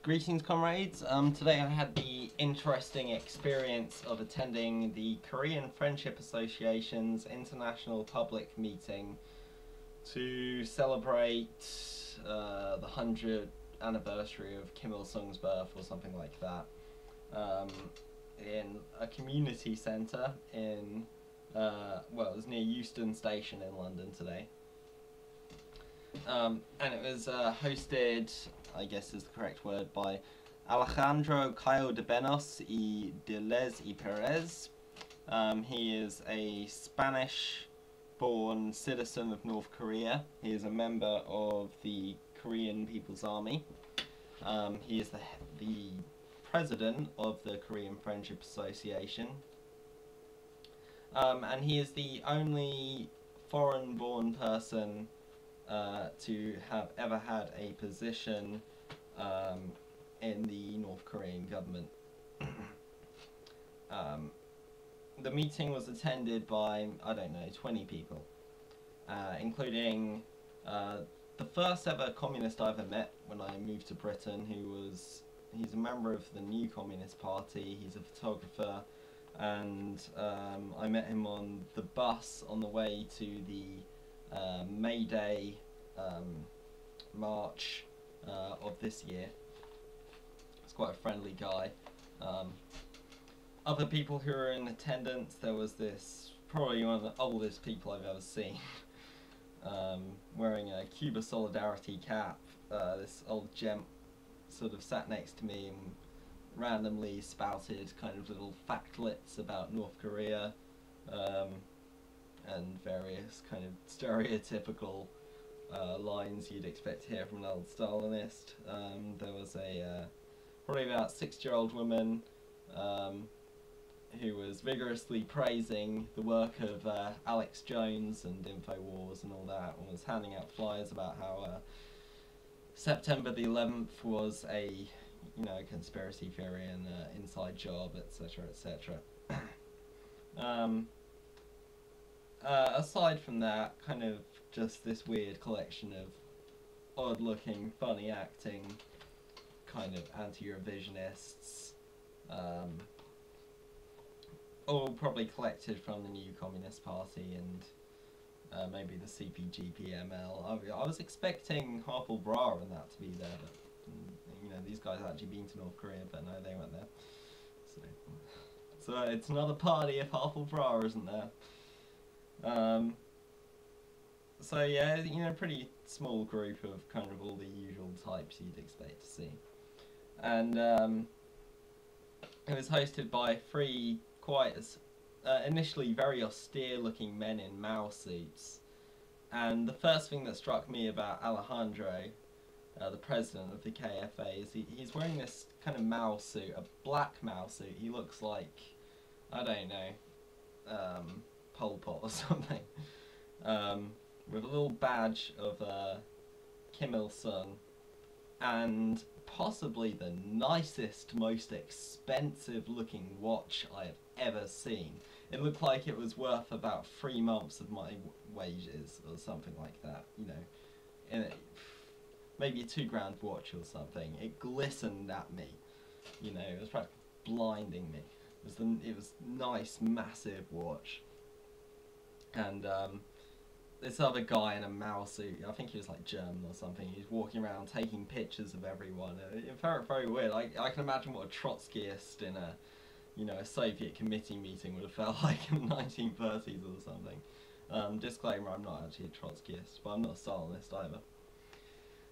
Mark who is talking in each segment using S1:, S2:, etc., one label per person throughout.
S1: Greetings, comrades. Today I had the interesting experience of attending the Korean Friendship Association's International Public Meeting to celebrate the 100th anniversary of Kim Il-sung's birth or something like that, in a community centre in, well, it was near Euston Station in London today. And it was hosted, I guess is the correct word, by Alejandro Cayo de Benos y de Les y Perez. He is a Spanish-born citizen of North Korea. He is a member of the Korean People's Army. He is the president of the Korean Friendship Association. And he is the only foreign-born person to have ever had a position in the North Korean government. The meeting was attended by, I don't know, 20 people, including the first ever communist I ever met when I moved to Britain, he's a member of the New Communist Party, he's a photographer, and I met him on the bus on the way to the May Day march of this year. He's quite a friendly guy. Other people who were in attendance, there was this, probably one of the oldest people I've ever seen, wearing a Cuba Solidarity cap. This old gent sort of sat next to me and randomly spouted kind of little factlets about North Korea, and various kind of stereotypical lines you'd expect to hear from an old Stalinist. There was a probably about 60-year-old woman who was vigorously praising the work of Alex Jones and InfoWars and all that, and was handing out flyers about how September the 11th was a, conspiracy theory and inside job, etc., etc. Aside from that, kind of just this weird collection of odd-looking, funny acting, kind of anti-Eurovisionists, all probably collected from the New Communist Party and maybe the CPG-PML. I was expecting Harpal Bra and that to be there, but these guys actually been to North Korea, but no, they weren't there. So it's another party if Harpal Bra isn't there. So yeah, pretty small group of kind of all the usual types you'd expect to see. And it was hosted by three quite initially very austere looking men in Mao suits. And the first thing that struck me about Alejandro, the president of the KFA, is he's wearing this kind of Mao suit, a black Mao suit. He looks like, I don't know, Pol Pot or something, with a little badge of Kim Il-sung, and possibly the nicest, most expensive looking watch I have ever seen. It looked like it was worth about 3 months of my wages or something like that, maybe a £2 watch or something. It glistened at me, it was practically blinding me. It was nice, massive watch. And this other guy in a Mao suit, I think he was like German or something, he was walking around taking pictures of everyone. It felt very weird. I can imagine what a Trotskyist in a Soviet committee meeting would have felt like in the 1930s or something. Disclaimer, I'm not actually a Trotskyist, but I'm not a Stalinist either.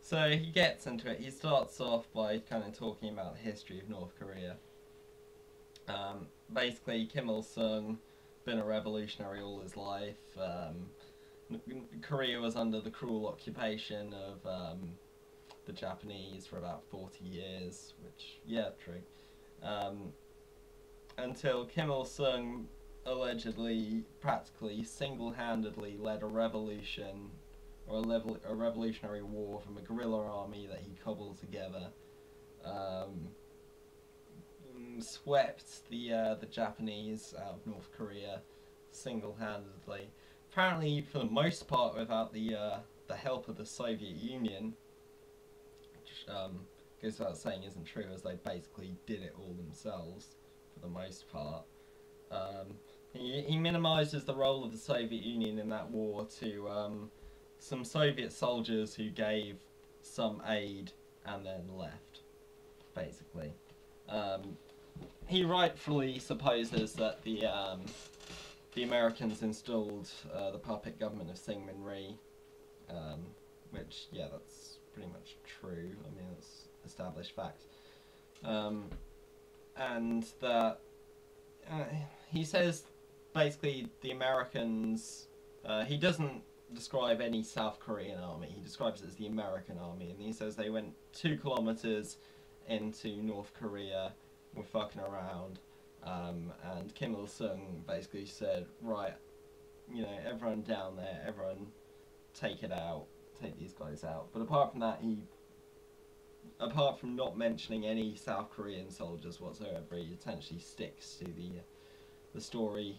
S1: So he gets into it. He starts off by kind of talking about the history of North Korea. Basically, Kim Il-sung been a revolutionary all his life. Korea was under the cruel occupation of the Japanese for about 40 years, which, yeah, true. Until Kim Il-sung allegedly, practically, single-handedly led a revolution, or a revolutionary war from a guerrilla army that he cobbled together, swept the Japanese out of North Korea single-handedly. Apparently, for the most part, without the help of the Soviet Union, which goes without saying isn't true, as they basically did it all themselves for the most part. He minimises the role of the Soviet Union in that war to some Soviet soldiers who gave some aid and then left, basically. He rightfully supposes that the Americans installed the puppet government of Syngman Rhee, which, yeah, that's pretty much true. I mean, it's established fact. And that he says basically the Americans, he doesn't describe any South Korean army, he describes it as the American army, and he says they went 2 kilometers into North Korea, were fucking around, and Kim Il-sung basically said, right, you know, everyone down there, everyone take it out, take these guys out. But apart from that, apart from not mentioning any South Korean soldiers whatsoever, he essentially sticks to the story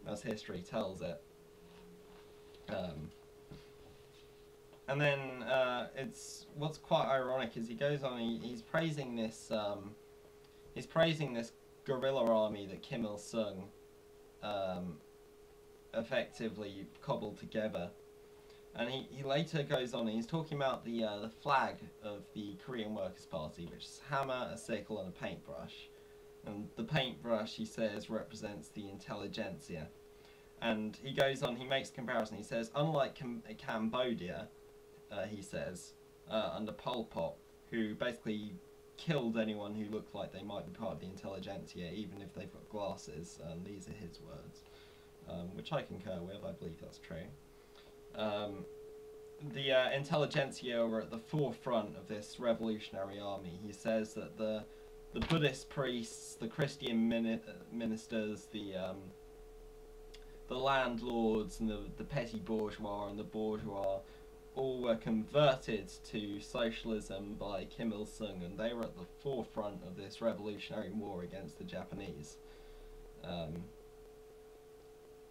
S1: as history tells it. And then it's what's quite ironic is he goes on, he's praising this guerrilla army that Kim Il-sung effectively cobbled together. And he later goes on and he's talking about the flag of the Korean Workers' Party, which is a hammer, a sickle and a paintbrush. And the paintbrush, he says, represents the intelligentsia. And he goes on, he makes a comparison, he says, unlike Cambodia, he says, under Pol Pot, who basically killed anyone who looked like they might be part of the intelligentsia, even if they've got glasses, these are his words, which I concur with, I believe that's true. The intelligentsia were at the forefront of this revolutionary army. He says that the Buddhist priests, the Christian ministers, the landlords and the petty bourgeois and the bourgeois all were converted to socialism by Kim Il-sung, and they were at the forefront of this revolutionary war against the Japanese.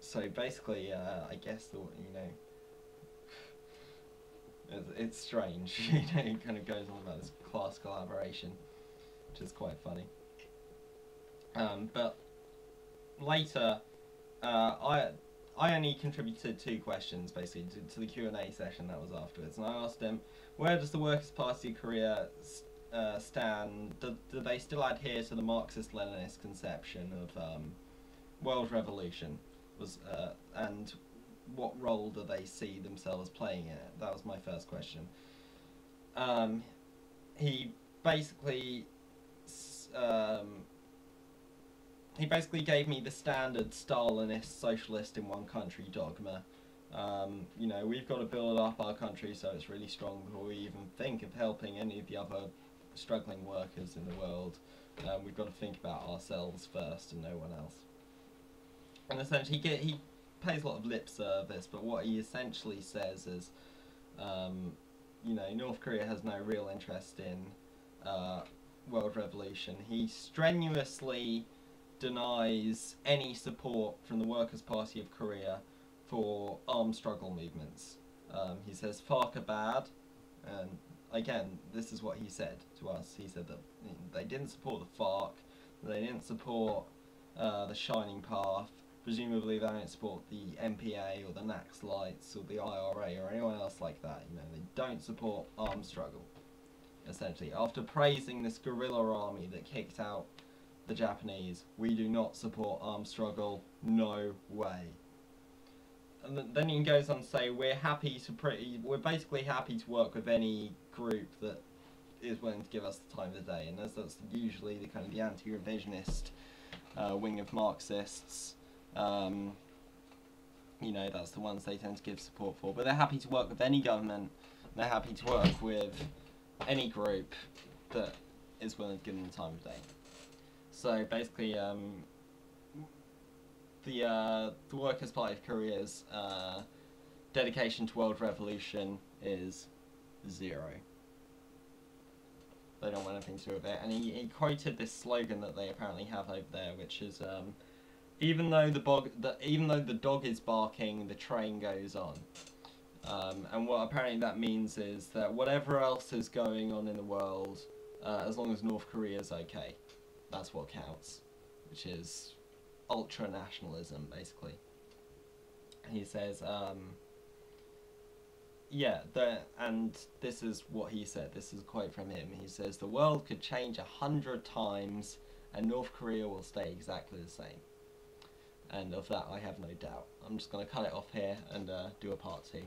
S1: So basically, I guess it's strange. It kind of goes on about this class collaboration, which is quite funny. But later, I only contributed 2 questions basically to the Q&A session that was afterwards, and I asked him, where does the Workers' Party of Korea stand? Do they still adhere to the Marxist-Leninist conception of world revolution? And what role do they see themselves playing in it? That was my first question. He basically gave me the standard Stalinist socialist in one country dogma. You know, we've got to build up our country so it's really strong before we even think of helping any of the other struggling workers in the world. We've got to think about ourselves first and no one else. And essentially he pays a lot of lip service, but what he essentially says is, you know, North Korea has no real interest in world revolution. He strenuously denies any support from the Workers' Party of Korea for armed struggle movements. He says FARC are bad, and again, this is what he said to us. He said that they didn't support the FARC, they didn't support the Shining Path, presumably they don't support the MPA or the Naxalites or the IRA or anyone else like that. You know, they don't support armed struggle, essentially. After praising this guerrilla army that kicked out the Japanese, we do not support armed struggle, no way. And then he goes on to say, we're basically happy to work with any group that is willing to give us the time of the day, and that's usually the kind of the anti-revisionist wing of Marxists. You know, that's the ones they tend to give support for, but they're happy to work with any government, they're happy to work with any group that is willing to give them the time of day. So basically, the Workers' Party of Korea's dedication to world revolution is 0. They don't want anything to do with it, and he quoted this slogan that they apparently have over there, which is, even though the dog is barking, the train goes on. And what apparently that means is that whatever else is going on in the world, as long as North Korea is okay, that's what counts, which is ultra-nationalism, basically. He says, and this is what he said, this is a quote from him, he says, "The world could change 100 times and North Korea will stay exactly the same." And of that I have no doubt. I'm just going to cut it off here and do a part 2.